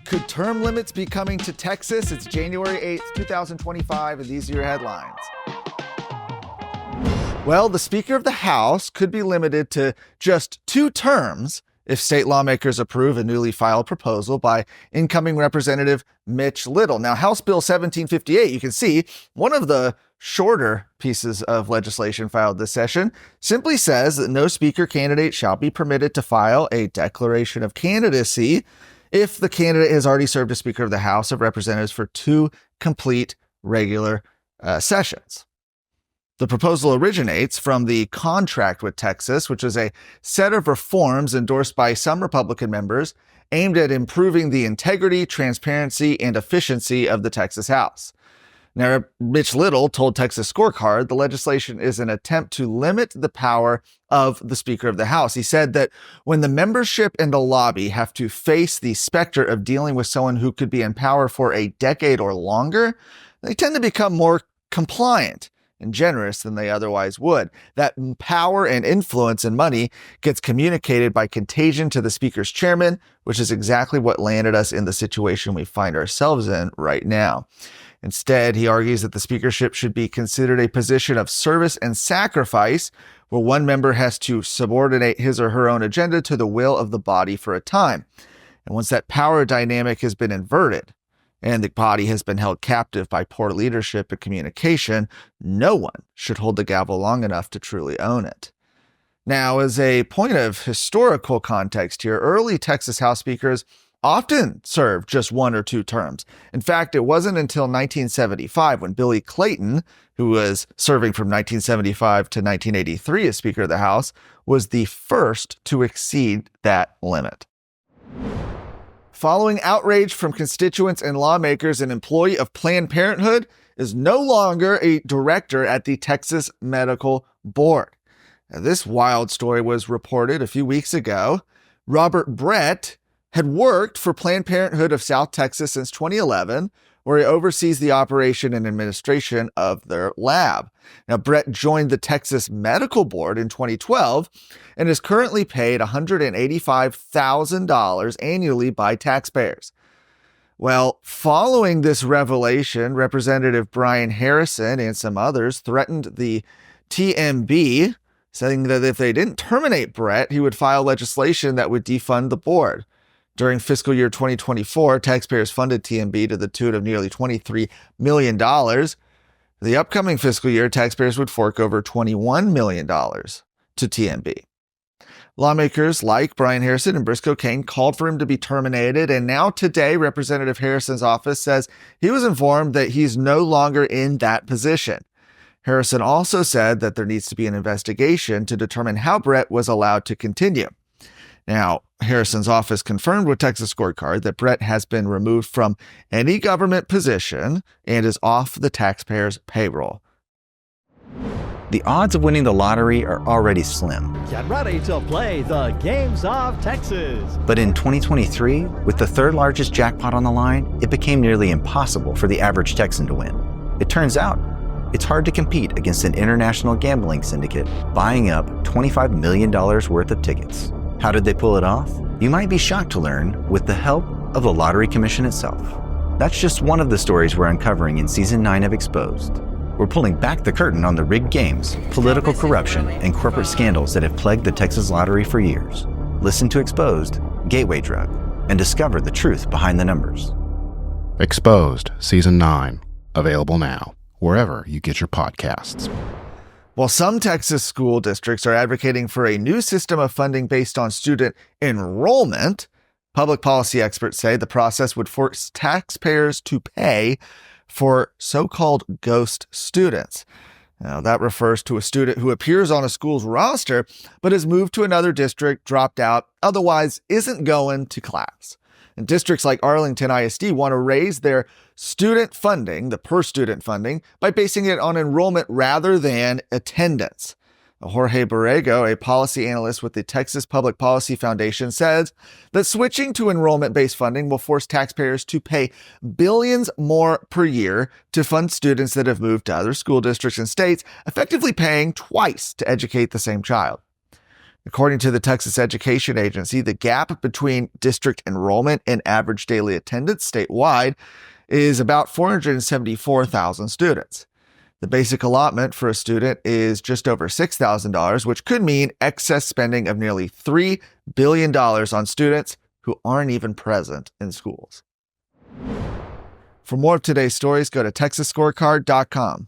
Could term limits be coming to Texas? It's January 8th, 2025, and these are your headlines. Well, the Speaker of the House could be limited to just 2 terms if state lawmakers approve a newly filed proposal by incoming Representative Mitch Little. Now, House Bill 1758, you can see one of the shorter pieces of legislation filed this session, simply says that no speaker candidate shall be permitted to file a declaration of candidacy if the candidate has already served as Speaker of the House of Representatives for 2 complete regular sessions. The proposal originates from the Contract with Texas, which is a set of reforms endorsed by some Republican members aimed at improving the integrity, transparency, and efficiency of the Texas House. Now, Mitch Little told Texas Scorecard the legislation is an attempt to limit the power of the Speaker of the House. He said that when the membership and the lobby have to face the specter of dealing with someone who could be in power for a decade or longer, they tend to become more compliant and generous than they otherwise would. That power and influence and money gets communicated by contagion to the Speaker's chairman, which is exactly what landed us in the situation we find ourselves in right now. Instead, he argues that the speakership should be considered a position of service and sacrifice, where one member has to subordinate his or her own agenda to the will of the body for a time. And once that power dynamic has been inverted, and the body has been held captive by poor leadership and communication, no one should hold the gavel long enough to truly own it. Now, as a point of historical context here, early Texas House speakers often served just 1 or 2 terms. In fact, it wasn't until 1975 when Billy Clayton, who was serving from 1975 to 1983 as Speaker of the House, was the first to exceed that limit. Following outrage from constituents and lawmakers, an employee of Planned Parenthood is no longer a director at the Texas Medical Board. Now, this wild story was reported a few weeks ago. Robert Brett had worked for Planned Parenthood of South Texas since 2011, where he oversees the operation and administration of their lab. Now, Brett joined the Texas Medical Board in 2012 and is currently paid $185,000 annually by taxpayers. Well, following this revelation, Representative Brian Harrison and some others threatened the TMB, saying that if they didn't terminate Brett, he would file legislation that would defund the board. During fiscal year 2024, taxpayers funded TMB to the tune of nearly $23 million. The upcoming fiscal year, taxpayers would fork over $21 million to TMB. Lawmakers like Brian Harrison and Briscoe Cain called for him to be terminated, and now today, Representative Harrison's office says he was informed that he's no longer in that position. Harrison also said that there needs to be an investigation to determine how Brett was allowed to continue. Now, Harrison's office confirmed with Texas Scorecard that Brett has been removed from any government position and is off the taxpayers' payroll. The odds of winning the lottery are already slim. Get ready to play the games of Texas. But in 2023, with the 3rd largest jackpot on the line, it became nearly impossible for the average Texan to win. It turns out, it's hard to compete against an international gambling syndicate buying up $25 million worth of tickets. How did they pull it off? You might be shocked to learn with the help of the Lottery Commission itself. That's just one of the stories we're uncovering in Season 9 of Exposed. We're pulling back the curtain on the rigged games, political corruption, and corporate scandals that have plagued the Texas Lottery for years. Listen to Exposed, Gateway Drug, and discover the truth behind the numbers. Exposed, Season 9, available now, wherever you get your podcasts. While some Texas school districts are advocating for a new system of funding based on student enrollment, public policy experts say the process would force taxpayers to pay for so-called ghost students. Now, that refers to a student who appears on a school's roster but has moved to another district, dropped out, otherwise isn't going to class. And districts like Arlington ISD want to raise their student funding, the per-student funding, by basing it on enrollment rather than attendance. Jorge Borrego, a policy analyst with the Texas Public Policy Foundation, says that switching to enrollment-based funding will force taxpayers to pay billions more per year to fund students that have moved to other school districts and states, effectively paying twice to educate the same child. According to the Texas Education Agency, the gap between district enrollment and average daily attendance statewide is about 474,000 students. The basic allotment for a student is just over $6,000, which could mean excess spending of nearly $3 billion on students who aren't even present in schools. For more of today's stories, go to TexasScorecard.com.